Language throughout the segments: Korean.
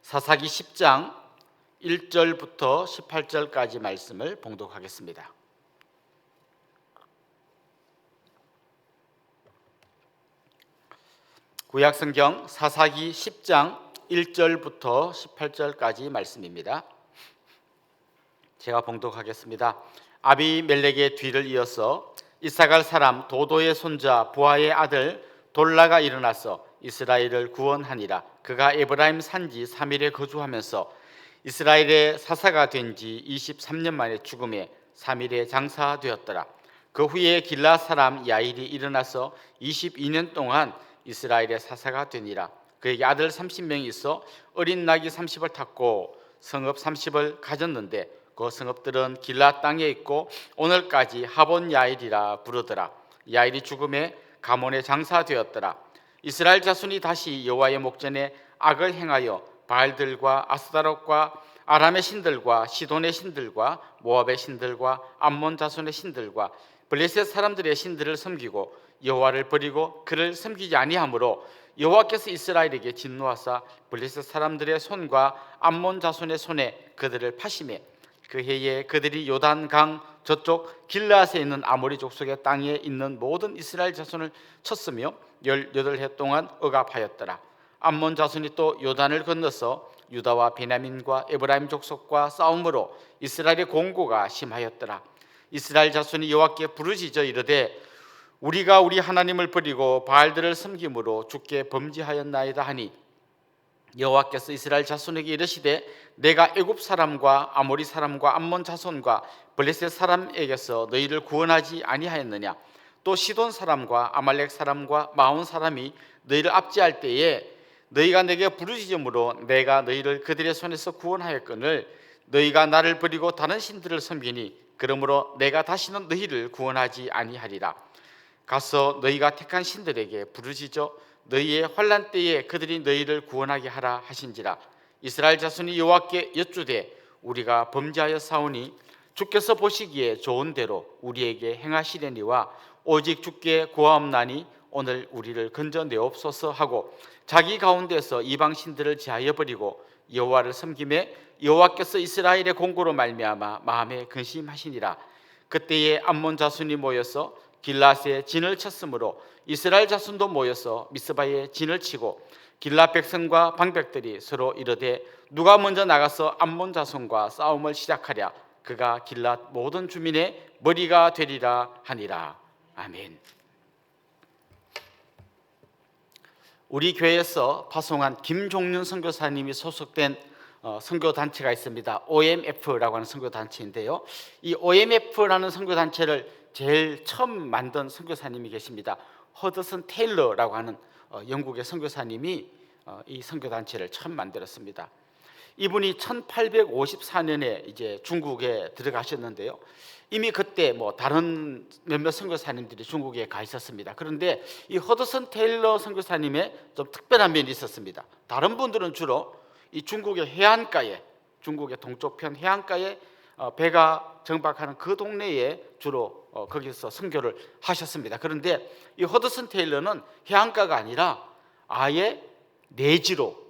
사사기 10장 1절부터 18절까지 말씀을 봉독하겠습니다. 구약성경 사사기 10장 1절부터 18절까지 말씀입니다. 제가 봉독하겠습니다. 아비멜렉의 뒤를 이어서 이사갈 사람 도도의 손자 부하의 아들 돌라가 일어나서 이스라엘을 구원하니라. 그가 에브라임 산지 3일에 거주하면서 이스라엘의 사사가 된 지 23년 만에 죽음에 3일에 장사되었더라. 그 후에 길라 사람 야일이 일어나서 22년 동안 이스라엘의 사사가 되니라. 그에게 아들 30명이 있어 어린 낙이 30을 탔고 성읍 30을 가졌는데 그 성읍들은 길라 땅에 있고 오늘까지 하본 야일이라 부르더라. 야일이 죽음에 가몬에 장사되었더라. 이스라엘 자손이 다시 여호와의 목전에 악을 행하여 바알들과 아스타롯과 아람의 신들과 시돈의 신들과 모압의 신들과 암몬 자손의 신들과 블레셋 사람들의 신들을 섬기고 여호와를 버리고 그를 섬기지 아니하므로 여호와께서 이스라엘에게 진노하사 블레셋 사람들의 손과 암몬 자손의 손에 그들을 파시매 그 해에 그들이 요단강 저쪽 길라앗에 있는 아모리 족속의 땅에 있는 모든 이스라엘 자손을 쳤으며 18해 동안 억압하였더라. 암몬 자손이 또 요단을 건너서 유다와 베냐민과 에브라임 족속과 싸움으로 이스라엘의 공고가 심하였더라. 이스라엘 자손이 여호와께 부르짖어 이르되 우리가 우리 하나님을 버리고 바알들을 섬김으로 주께 범죄하였나이다 하니 여호와께서 이스라엘 자손에게 이르시되 내가 애굽 사람과 아모리 사람과 암몬 자손과 블레셋 사람에게서 너희를 구원하지 아니하였느냐. 또 시돈 사람과 아말렉 사람과 마온 사람이 너희를 압제할 때에 너희가 내게 부르짖음으로 내가 너희를 그들의 손에서 구원하였거늘 너희가 나를 버리고 다른 신들을 섬기니 그러므로 내가 다시는 너희를 구원하지 아니하리라. 가서 너희가 택한 신들에게 부르짖어 너희의 환난 때에 그들이 너희를 구원하게 하라 하신지라. 이스라엘 자손이 여호와께 여쭈되 우리가 범죄하여 사오니 주께서 보시기에 좋은 대로 우리에게 행하시려니와 오직 주께 구하옵나니 오늘 우리를 건져내옵소서 하고 자기 가운데서 이방 신들을 제하여 버리고 여호와를 섬김에 여호와께서 이스라엘의 공고로 말미암아 마음에 근심하시니라. 그때에 암몬 자손이 모여서 길라앗에 진을 쳤으므로 이스라엘 자손도 모여서 미스바에 진을 치고 길라 백성과 방백들이 서로 이르되 누가 먼저 나가서 암몬 자손과 싸움을 시작하랴. 그가 길라앗 모든 주민의 머리가 되리라 하니라. 아멘. 우리 교회에서 파송한 김종륜 선교사님이 소속된 선교단체가 있습니다. OMF라고 하는 선교단체인데요. 이 OMF라는 선교단체를 제일 처음 만든 선교사님이 계십니다. 허드슨 테일러라고 하는 영국의 선교사님이 이 선교단체를 처음 만들었습니다. 이분이 1854년에 이제 중국에 들어가셨는데요. 이미 그때 다른 몇몇 선교사님들이 중국에 가 있었습니다. 그런데 이 허드슨 테일러 선교사님의 좀 특별한 면이 있었습니다. 다른 분들은 주로 이 중국의 해안가에, 중국의 동쪽편 해안가에 배가 정박하는 그 동네에 주로 거기서 선교를 하셨습니다. 그런데 이 허드슨 테일러는 해안가가 아니라 아예 내지로,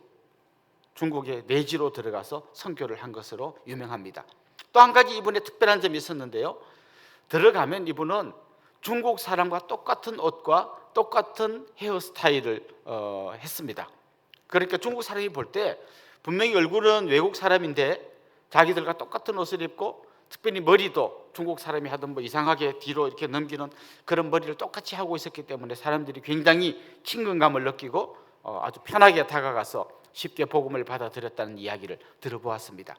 중국의 내지로 들어가서 선교를 한 것으로 유명합니다. 또 한 가지 이분의 특별한 점이 있었는데요. 들어가면 이분은 중국 사람과 똑같은 옷과 똑같은 헤어스타일을 했습니다. 그러니까 중국 사람이 볼 때 분명히 얼굴은 외국 사람인데 자기들과 똑같은 옷을 입고 특별히 머리도 중국 사람이 하던 이상하게 뒤로 이렇게 넘기는 그런 머리를 똑같이 하고 있었기 때문에 사람들이 굉장히 친근감을 느끼고 아주 편하게 다가가서 쉽게 복음을 받아들였다는 이야기를 들어보았습니다.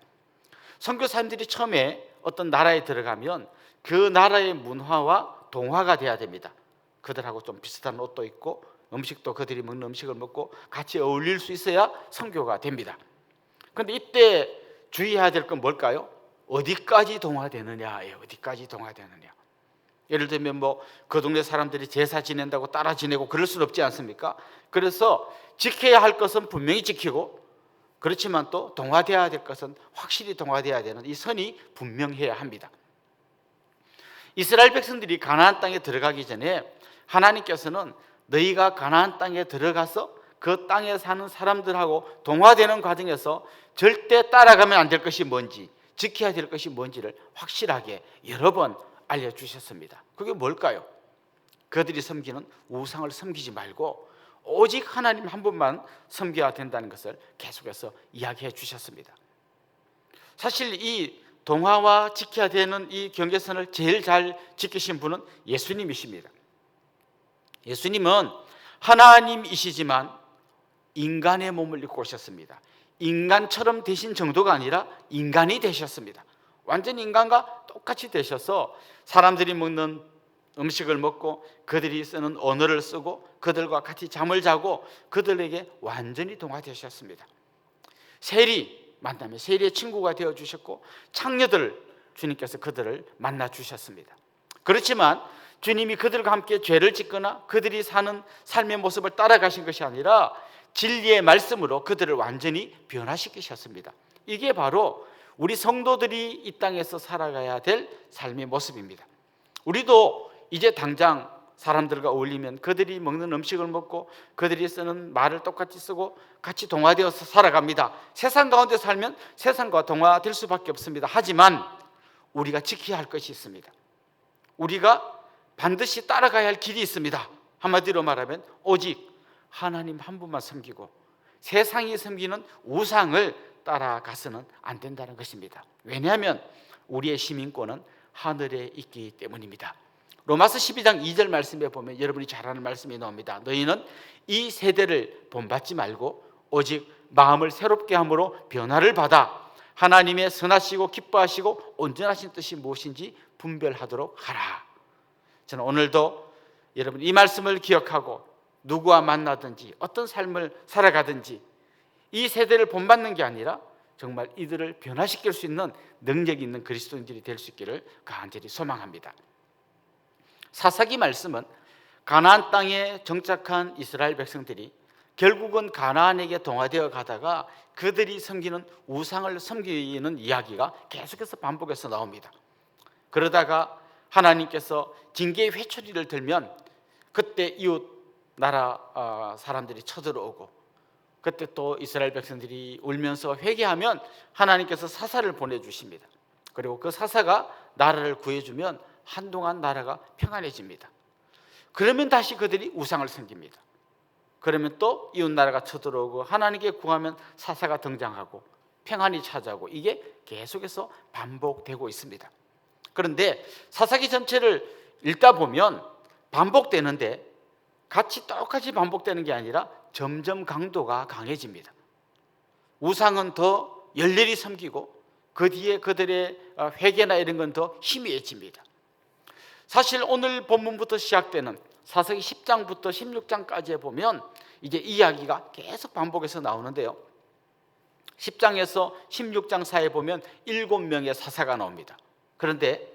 선교사님들이 처음에 어떤 나라에 들어가면 그 나라의 문화와 동화가 돼야 됩니다. 그들하고 좀 비슷한 옷도 입고 음식도 그들이 먹는 음식을 먹고 같이 어울릴 수 있어야 선교가 됩니다. 그런데 이때 주의해야 될 건 뭘까요? 어디까지 동화되느냐예요. 어디까지 동화되느냐. 예를 들면 그 동네 사람들이 제사 지낸다고 따라 지내고 그럴 수는 없지 않습니까? 그래서 지켜야 할 것은 분명히 지키고 그렇지만 또 동화되어야 될 것은 확실히 동화되어야 되는 이 선이 분명해야 합니다. 이스라엘 백성들이 가나안 땅에 들어가기 전에 하나님께서는 너희가 가나안 땅에 들어가서 그 땅에 사는 사람들하고 동화되는 과정에서 절대 따라가면 안 될 것이 뭔지, 지켜야 될 것이 뭔지를 확실하게 여러 번 알려주셨습니다. 그게 뭘까요? 그들이 섬기는 우상을 섬기지 말고 오직 하나님 한 분만 섬겨야 된다는 것을 계속해서 이야기해 주셨습니다. 사실 이 동화와 지켜야 되는 이 경계선을 제일 잘 지키신 분은 예수님이십니다. 예수님은 하나님이시지만 인간의 몸을 입고 오셨습니다. 인간처럼 되신 정도가 아니라 인간이 되셨습니다. 완전 인간과 똑같이 되셔서 사람들이 먹는 음식을 먹고 그들이 쓰는 언어를 쓰고 그들과 같이 잠을 자고 그들에게 완전히 동화되셨습니다. 세리 만나면 세리의 친구가 되어주셨고 창녀들 주님께서 그들을 만나 주셨습니다. 그렇지만 주님이 그들과 함께 죄를 짓거나 그들이 사는 삶의 모습을 따라가신 것이 아니라 진리의 말씀으로 그들을 완전히 변화시키셨습니다. 이게 바로 우리 성도들이 이 땅에서 살아가야 될 삶의 모습입니다. 우리도 이제 당장 사람들과 어울리면 그들이 먹는 음식을 먹고 그들이 쓰는 말을 똑같이 쓰고 같이 동화되어서 살아갑니다. 세상 가운데 살면 세상과 동화될 수밖에 없습니다. 하지만 우리가 지켜야 할 것이 있습니다. 우리가 반드시 따라가야 할 길이 있습니다. 한마디로 말하면 오직 하나님 한 분만 섬기고 세상이 섬기는 우상을 따라가서는 안 된다는 것입니다. 왜냐하면 우리의 시민권은 하늘에 있기 때문입니다. 로마서 12장 2절 말씀에 보면 여러분이 잘 아는 말씀이 나옵니다. 너희는 이 세대를 본받지 말고 오직 마음을 새롭게 함으로 변화를 받아 하나님의 선하시고 기뻐하시고 온전하신 뜻이 무엇인지 분별하도록 하라. 저는 오늘도 여러분 이 말씀을 기억하고 누구와 만나든지 어떤 삶을 살아가든지 이 세대를 본받는 게 아니라 정말 이들을 변화시킬 수 있는 능력이 있는 그리스도인들이 될 수 있기를 간절히 소망합니다. 사사기 말씀은 가나안 땅에 정착한 이스라엘 백성들이 결국은 가나안에게 동화되어 가다가 그들이 섬기는 우상을 섬기는 이야기가 계속해서 반복해서 나옵니다. 그러다가 하나님께서 징계의 회초리를 들면 그때 이웃 나라 사람들이 쳐들어오고 그때 또 이스라엘 백성들이 울면서 회개하면 하나님께서 사사를 보내주십니다. 그리고 그 사사가 나라를 구해주면 한동안 나라가 평안해집니다. 그러면 다시 그들이 우상을 섬깁니다. 그러면 또 이웃 나라가 쳐들어오고 하나님께 구하면 사사가 등장하고 평안이 찾아오고 이게 계속해서 반복되고 있습니다. 그런데 사사기 전체를 읽다 보면 반복되는데 같이 똑같이 반복되는 게 아니라 점점 강도가 강해집니다. 우상은 더 열렬히 섬기고 그 뒤에 그들의 회개나 이런 건 더 희미해집니다. 사실 오늘 본문부터 시작되는 사사기 10장부터 16장까지에 보면 이제 이야기가 계속 반복해서 나오는데요. 10장에서 16장 사이에 보면 7명의 사사가 나옵니다. 그런데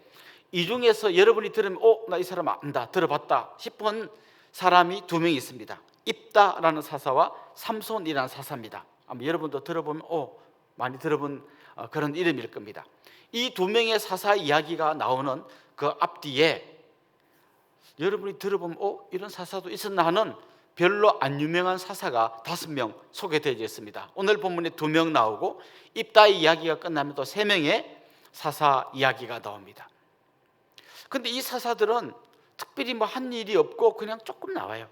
이 중에서 여러분이 들으면 나 이 사람 안다, 들어봤다 싶은 사람이 2명 있습니다. 입다라는 사사와 삼손이라는 사사입니다. 아마 여러분도 들어보면 많이 들어본 그런 이름일 겁니다. 이 2명의 사사 이야기가 나오는 그 앞뒤에 여러분이 들어보면 이런 사사도 있었나 하는 별로 안 유명한 사사가 5명 소개되어 있습니다. 오늘 본문에 2명 나오고 입다의 이야기가 끝나면 또 3명의 사사 이야기가 나옵니다. 근데 이 사사들은 특별히 한 일이 없고 그냥 조금 나와요.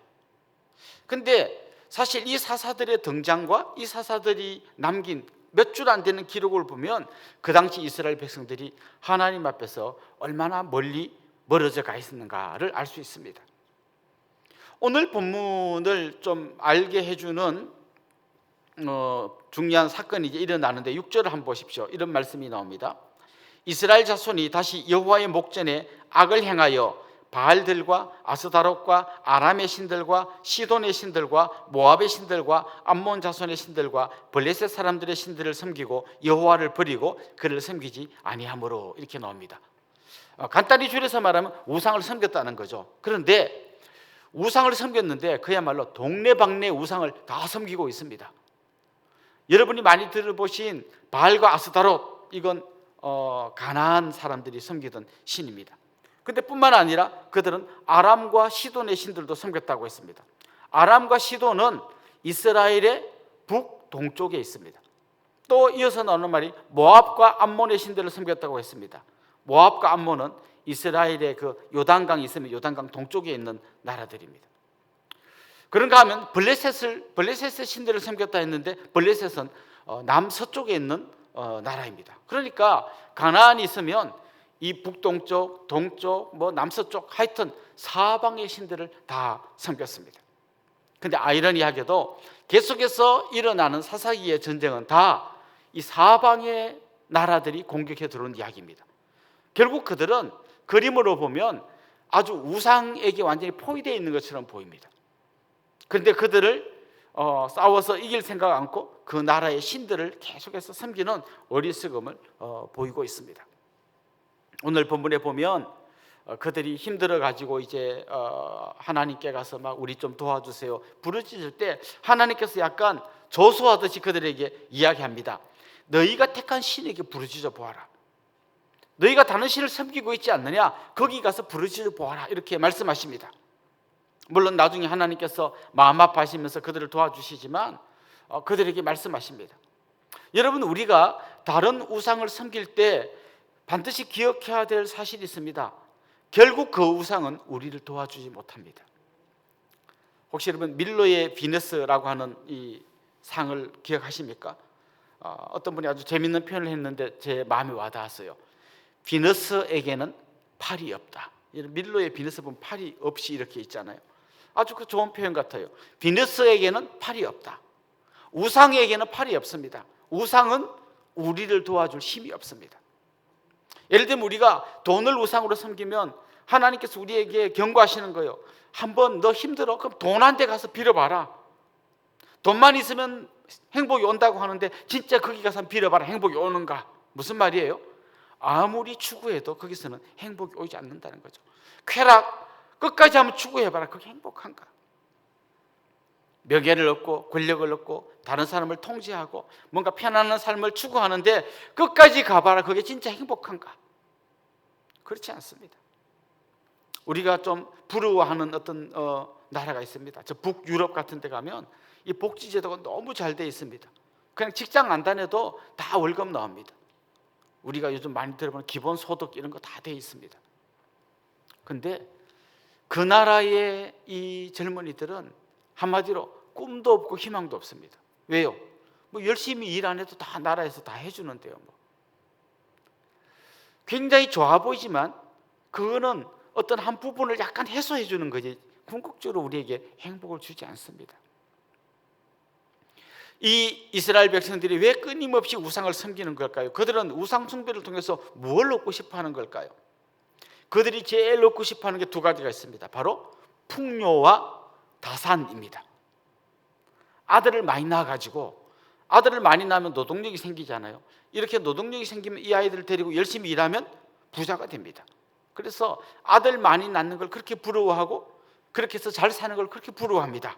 근데 사실 이 사사들의 등장과 이 사사들이 남긴 몇 줄 안 되는 기록을 보면 그 당시 이스라엘 백성들이 하나님 앞에서 얼마나 멀어져 가 있었는가를 알 수 있습니다. 오늘 본문을 좀 알게 해주는 중요한 사건이 이제 일어나는데 6절을 한번 보십시오. 이런 말씀이 나옵니다. 이스라엘 자손이 다시 여호와의 목전에 악을 행하여 바알들과 아스다롯과 아람의 신들과 시돈의 신들과 모압의 신들과 암몬 자손의 신들과 블레셋 사람들의 신들을 섬기고 여호와를 버리고 그를 섬기지 아니하므로 이렇게 나옵니다. 간단히 줄여서 말하면 우상을 섬겼다는 거죠. 그런데 우상을 섬겼는데 그야말로 동네방네 우상을 다 섬기고 있습니다. 여러분이 많이 들어보신 바알과 아스다롯, 이건 가나안 사람들이 섬기던 신입니다. 근데 뿐만 아니라 그들은 아람과 시돈의 신들도 섬겼다고 했습니다. 아람과 시돈은 이스라엘의 북동쪽에 있습니다. 또 이어서 나오는 말이 모압과 암몬의 신들을 섬겼다고 했습니다. 모압과 암몬은 이스라엘의 그 요단강이 있으면 요단강 동쪽에 있는 나라들입니다. 그런가 하면 블레셋의 신들을 섬겼다 했는데 블레셋은 남서쪽에 있는 나라입니다. 그러니까 가나안이 있으면 이 북동쪽, 동쪽, 남서쪽 하여튼 사방의 신들을 다 섬겼습니다. 근데 아이러니하게도 계속해서 일어나는 사사기의 전쟁은 다 이 사방의 나라들이 공격해 들어온 이야기입니다. 결국 그들은 그림으로 보면 아주 우상에게 완전히 포위되어 있는 것처럼 보입니다. 그런데 그들을 싸워서 이길 생각 않고 그 나라의 신들을 계속해서 섬기는 어리석음을 보이고 있습니다. 오늘 본문에 보면 그들이 힘들어 가지고 이제 하나님께 가서 막 우리 좀 도와주세요 부르짖을 때 하나님께서 약간 조소하듯이 그들에게 이야기합니다. 너희가 택한 신에게 부르짖어 보아라. 너희가 다른 신을 섬기고 있지 않느냐? 거기 가서 부르짖어 보아라. 이렇게 말씀하십니다. 물론 나중에 하나님께서 마음 아파하시면서 그들을 도와주시지만 그들에게 말씀하십니다. 여러분, 우리가 다른 우상을 섬길 때 반드시 기억해야 될 사실이 있습니다. 결국 그 우상은 우리를 도와주지 못합니다. 혹시 여러분 밀로의 비너스라고 하는 이 상을 기억하십니까? 어떤 분이 아주 재밌는 표현을 했는데 제 마음에 와닿았어요. 비너스에게는 팔이 없다. 밀로의 비너스 보면 팔이 없이 이렇게 있잖아요. 아주 좋은 표현 같아요. 비너스에게는 팔이 없다. 우상에게는 팔이 없습니다. 우상은 우리를 도와줄 힘이 없습니다. 예를 들면 우리가 돈을 우상으로 섬기면 하나님께서 우리에게 경고하시는 거예요. 한번 너 힘들어? 그럼 돈한테 가서 빌어봐라. 돈만 있으면 행복이 온다고 하는데 진짜 거기 가서 빌어봐라. 행복이 오는가? 무슨 말이에요? 아무리 추구해도 거기서는 행복이 오지 않는다는 거죠. 쾌락 끝까지 한번 추구해봐라. 그게 행복한가? 명예를 얻고 권력을 얻고 다른 사람을 통제하고 뭔가 편안한 삶을 추구하는데 끝까지 가봐라. 그게 진짜 행복한가? 그렇지 않습니다. 우리가 좀 부러워하는 어떤 나라가 있습니다. 저 북유럽 같은 데 가면 이 복지제도가 너무 잘 돼 있습니다. 그냥 직장 안 다녀도 다 월급 나옵니다. 우리가 요즘 많이 들어보는 기본소득 이런 거 다 돼 있습니다. 근데 그 나라의 이 젊은이들은 한마디로 꿈도 없고 희망도 없습니다. 왜요? 열심히 일 안 해도 다 나라에서 다 해주는데요. 굉장히 좋아 보이지만 그거는 어떤 한 부분을 약간 해소해 주는 거지 궁극적으로 우리에게 행복을 주지 않습니다. 이 이스라엘 백성들이 왜 끊임없이 우상을 섬기는 걸까요? 그들은 우상 숭배를 통해서 무엇을 얻고 싶어 하는 걸까요? 그들이 제일 얻고 싶어 하는 게 두 가지가 있습니다. 바로 풍요와 다산입니다. 아들을 많이 낳아가지고 아들을 많이 낳으면 노동력이 생기잖아요. 이렇게 노동력이 생기면 이 아이들을 데리고 열심히 일하면 부자가 됩니다. 그래서 아들 많이 낳는 걸 그렇게 부러워하고 그렇게 해서 잘 사는 걸 그렇게 부러워합니다.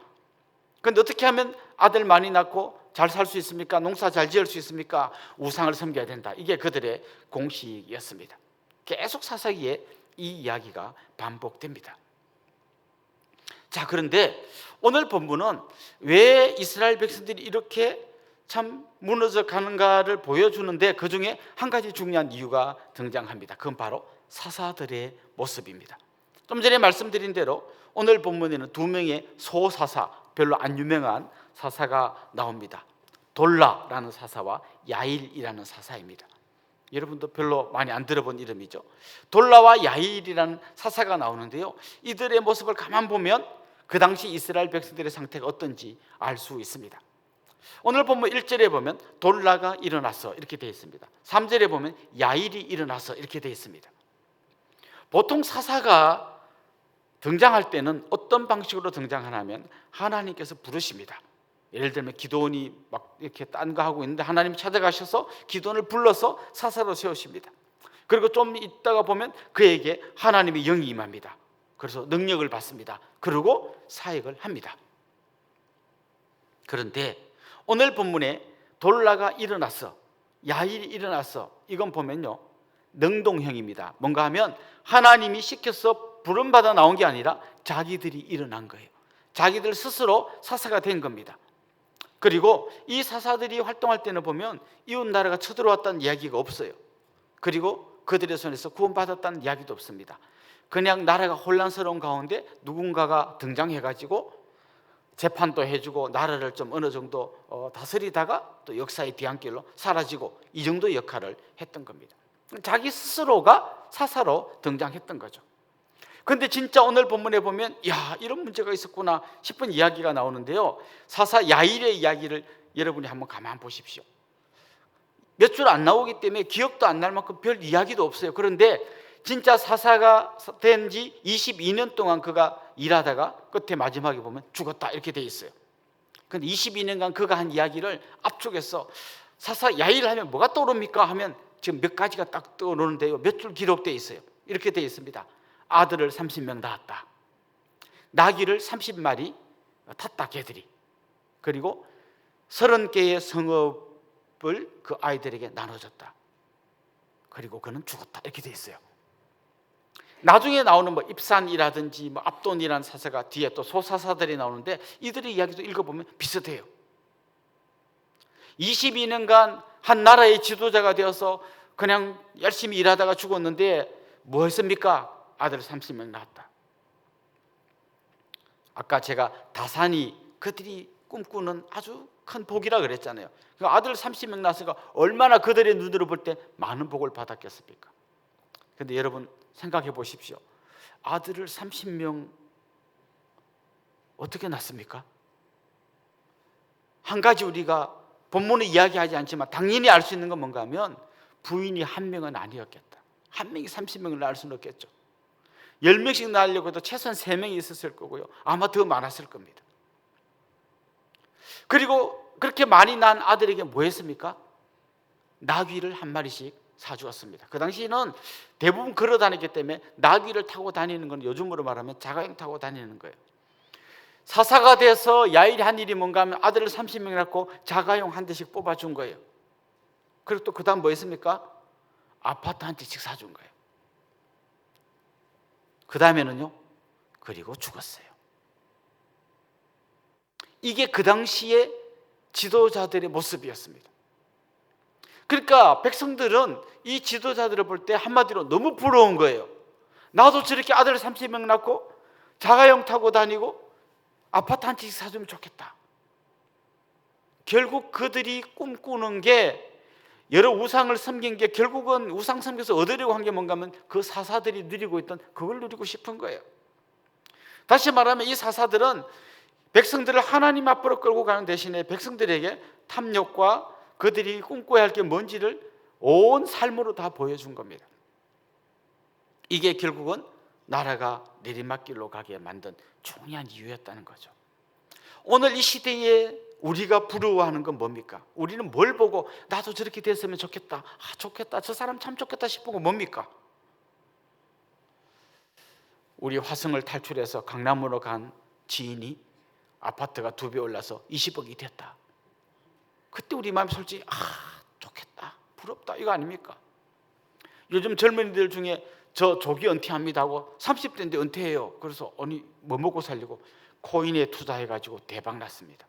그런데 어떻게 하면 아들 많이 낳고 잘 살 수 있습니까? 농사 잘 지을 수 있습니까? 우상을 섬겨야 된다. 이게 그들의 공식이었습니다. 계속 사사기에 이 이야기가 반복됩니다. 자, 그런데 오늘 본문은 왜 이스라엘 백성들이 이렇게 참 무너져 가는가를 보여주는데 그 중에 한 가지 중요한 이유가 등장합니다. 그건 바로 사사들의 모습입니다. 좀 전에 말씀드린 대로 오늘 본문에는 두 명의 소사사, 별로 안 유명한 사사가 나옵니다. 돌라라는 사사와 야일이라는 사사입니다. 여러분도 별로 많이 안 들어본 이름이죠. 돌라와 야일이라는 사사가 나오는데요, 이들의 모습을 가만 보면 그 당시 이스라엘 백성들의 상태가 어떤지 알 수 있습니다. 오늘 본문 1절에 보면 돌라가 일어나서 이렇게 되어 있습니다. 3절에 보면 야일이 일어나서 이렇게 되어 있습니다. 보통 사사가 등장할 때는 어떤 방식으로 등장하냐면 하나님께서 부르십니다. 예를 들면 기도원이 막 이렇게 딴 거 하고 있는데 하나님이 찾아가셔서 기도원을 불러서 사사로 세우십니다. 그리고 좀 있다가 보면 그에게 하나님의 영이 임합니다. 그래서 능력을 받습니다. 그리고 사역을 합니다. 그런데 오늘 본문에 돌라가 일어나서 야일이 일어나서 이건 보면요 능동형입니다. 뭔가 하면 하나님이 시켜서 부름받아 나온 게 아니라 자기들이 일어난 거예요. 자기들 스스로 사사가 된 겁니다. 그리고 이 사사들이 활동할 때는 보면 이웃 나라가 쳐들어왔다는 이야기가 없어요. 그리고 그들의 손에서 구원받았다는 이야기도 없습니다. 그냥 나라가 혼란스러운 가운데 누군가가 등장해가지고 재판도 해주고 나라를 좀 어느 정도 다스리다가 또 역사의 뒤안길로 사라지고, 이 정도 역할을 했던 겁니다. 자기 스스로가 사사로 등장했던 거죠. 그런데 진짜 오늘 본문에 보면 야, 이런 문제가 있었구나 싶은 이야기가 나오는데요, 사사 야일의 이야기를 여러분이 한번 가만 보십시오. 몇 줄 안 나오기 때문에 기억도 안 날 만큼 별 이야기도 없어요. 그런데 진짜 사사가 된 지 22년 동안 그가 일하다가 끝에 마지막에 보면 죽었다 이렇게 돼 있어요. 그런데 22년간 그가 한 이야기를 앞쪽에서 사사 야일 하면 뭐가 떠오릅니까 하면 지금 몇 가지가 딱 떠오르는데요, 몇 줄 기록되어 있어요. 이렇게 되어 있습니다. 아들을 30명 낳았다. 나귀를 30마리 탔다, 개들이. 그리고 30개의 성읍을 그 아이들에게 나눠줬다. 그리고 그는 죽었다 이렇게 되어 있어요. 나중에 나오는 뭐 입산이라든지 뭐 압돈이라는 사사가 뒤에 또 소사사들이 나오는데 이들의 이야기도 읽어보면 비슷해요. 22년간 한 나라의 지도자가 되어서 그냥 열심히 일하다가 죽었는데 뭐 했습니까? 아들 30명 낳았다. 아까 제가 다산이 그들이 꿈꾸는 아주 큰 복이라 그랬잖아요. 그러니까 아들 30명 낳았으니까 얼마나 그들의 눈으로 볼 때 많은 복을 받았겠습니까? 그런데 여러분 생각해 보십시오. 아들을 30명 어떻게 낳습니까? 한 가지 우리가 본문에 이야기하지 않지만 당연히 알 수 있는 건 뭔가 하면 부인이 한 명은 아니었겠다. 한 명이 30명을 낳을 수는 없겠죠. 10명씩 낳으려고 해도 최소한 3명이 있었을 거고요, 아마 더 많았을 겁니다. 그리고 그렇게 많이 낳은 아들에게 뭐 했습니까? 나귀를 한 마리씩 사주었습니다. 그 당시에는 대부분 걸어 다녔기 때문에 나귀를 타고 다니는 건 요즘으로 말하면 자가용 타고 다니는 거예요. 사사가 돼서 야일이 한 일이 뭔가 하면 아들을 30명 낳고 자가용 한 대씩 뽑아준 거예요. 그리고 또 그 다음 뭐 했습니까? 아파트 한 채씩 사준 거예요. 그 다음에는요, 그리고 죽었어요. 이게 그 당시에 지도자들의 모습이었습니다. 그러니까 백성들은 이 지도자들을 볼 때 한마디로 너무 부러운 거예요. 나도 저렇게 아들을 30명 낳고 자가용 타고 다니고 아파트 한 채씩 사주면 좋겠다. 결국 그들이 꿈꾸는 게, 여러 우상을 섬긴 게 결국은 우상 섬겨서 얻으려고 한 게 뭔가 하면 그 사사들이 누리고 있던 그걸 누리고 싶은 거예요. 다시 말하면 이 사사들은 백성들을 하나님 앞으로 끌고 가는 대신에 백성들에게 탐욕과 그들이 꿈꿔야 할 게 뭔지를 온 삶으로 다 보여준 겁니다. 이게 결국은 나라가 내리막길로 가게 만든 중요한 이유였다는 거죠. 오늘 이 시대에 우리가 부러워하는 건 뭡니까? 우리는 뭘 보고 나도 저렇게 됐으면 좋겠다, 아 좋겠다, 저 사람 참 좋겠다 싶은 건 뭡니까? 우리 화성을 탈출해서 강남으로 간 지인이 아파트가 2배 올라서 20억이 됐다. 그때 우리 마음이 솔직히 좋겠다, 부럽다, 이거 아닙니까? 요즘 젊은이들 중에 저 조기 은퇴합니다 하고 30대인데 은퇴해요. 그래서 아니 뭐 먹고 살려고 코인에 투자해가지고 대박 났습니다.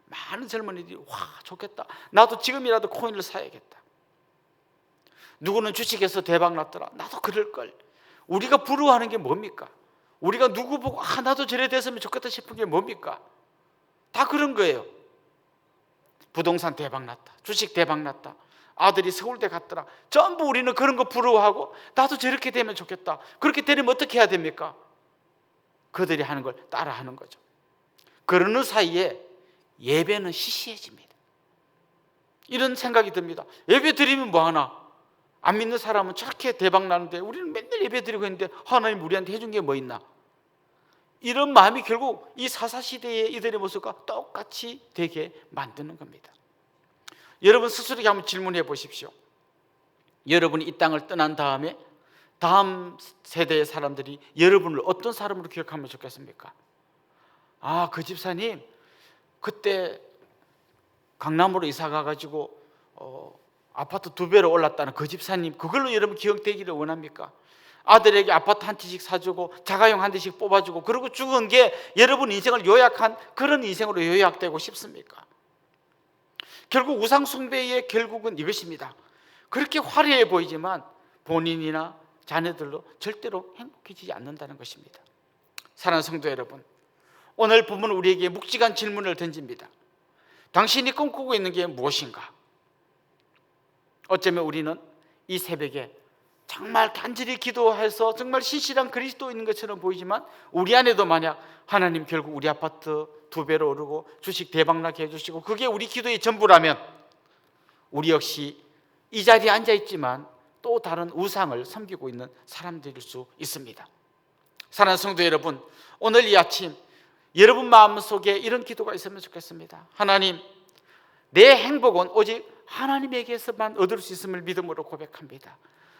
많은 젊은이들이 와 좋겠다, 나도 지금이라도 코인을 사야겠다. 누구는 주식에서 대박 났더라, 나도 그럴걸. 우리가 부러워하는 게 뭡니까? 우리가 누구 보고 나도 저래 됐으면 좋겠다 싶은 게 뭡니까? 다 그런 거예요. 부동산 대박 났다, 주식 대박 났다, 아들이 서울대 갔더라. 전부 우리는 그런 거 부러워하고 나도 저렇게 되면 좋겠다. 그렇게 되려면 어떻게 해야 됩니까? 그들이 하는 걸 따라하는 거죠. 그러는 사이에 예배는 시시해집니다. 이런 생각이 듭니다. 예배 드리면 뭐하나? 안 믿는 사람은 저렇게 대박 나는데 우리는 맨날 예배 드리고 있는데 하나님 우리한테 해준 게 뭐 있나? 이런 마음이 결국 이 사사시대의 이들의 모습과 똑같이 되게 만드는 겁니다. 여러분 스스로에게 한번 질문해 보십시오. 여러분이 이 땅을 떠난 다음에 다음 세대의 사람들이 여러분을 어떤 사람으로 기억하면 좋겠습니까? 그 집사님 그때 강남으로 이사 가가지고 아파트 2배로 올랐다는 그 집사님, 그걸로 여러분 기억되기를 원합니까? 아들에게 아파트 한 채씩 사주고 자가용 한 대씩 뽑아주고 그러고 죽은 게 여러분 인생을 요약한 그런 인생으로 요약되고 싶습니까? 결국 우상 숭배의 결국은 이것입니다. 그렇게 화려해 보이지만 본인이나 자녀들도 절대로 행복해지지 않는다는 것입니다. 사랑하는 성도 여러분, 오늘 본문은 우리에게 묵직한 질문을 던집니다. 당신이 꿈꾸고 있는 게 무엇인가? 어쩌면 우리는 이 새벽에 정말 간절히 기도해서 정말 신실한 그리스도인인 것처럼 보이지만 우리 안에도 만약 하나님 결국 우리 아파트 2배로 오르고 주식 대박나게 해주시고 그게 우리 기도의 전부라면 우리 역시 이 자리에 앉아있지만 또 다른 우상을 섬기고 있는 사람들일 수 있습니다. 사랑하는 성도 여러분, 오늘 이 아침 여러분 마음속에 이런 기도가 있으면 좋겠습니다. 하나님, 내 행복은 오직 하나님에게서만 얻을 수 있음을 믿음으로 고백합니다.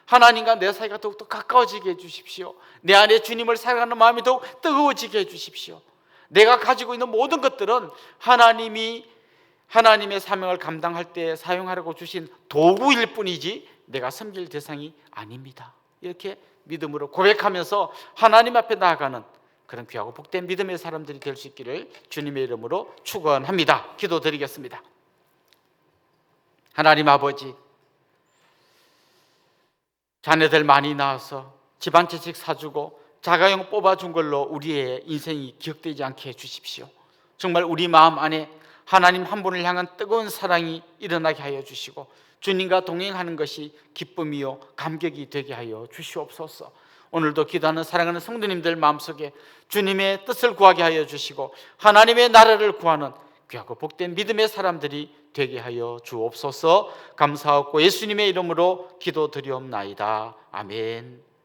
하나님과 내 사이가 더욱더 가까워지게 해주십시오. 내 안에 주님을 사랑하는 마음이 더욱 뜨거워지게 해주십시오. 내가 가지고 있는 모든 것들은 하나님이 하나님의 사명을 감당할 때 사용하라고 주신 도구일 뿐이지 내가 섬길 대상이 아닙니다. 이렇게 믿음으로 고백하면서 하나님 앞에 나아가는 그런 귀하고 복된 믿음의 사람들이 될 수 있기를 주님의 이름으로 축원합니다. 기도드리겠습니다. 하나님 아버지, 자녀들 많이 낳아서 집 한 채씩 사주고 자가용 뽑아준 걸로 우리의 인생이 기억되지 않게 해주십시오. 정말 우리 마음 안에 하나님 한 분을 향한 뜨거운 사랑이 일어나게 하여 주시고 주님과 동행하는 것이 기쁨이요 감격이 되게 하여 주시옵소서. 오늘도 기도하는 사랑하는 성도님들 마음속에 주님의 뜻을 구하게 하여 주시고 하나님의 나라를 구하는 귀하고 복된 믿음의 사람들이 되게 하여 주옵소서. 감사하고 예수님의 이름으로 기도드리옵나이다. 아멘.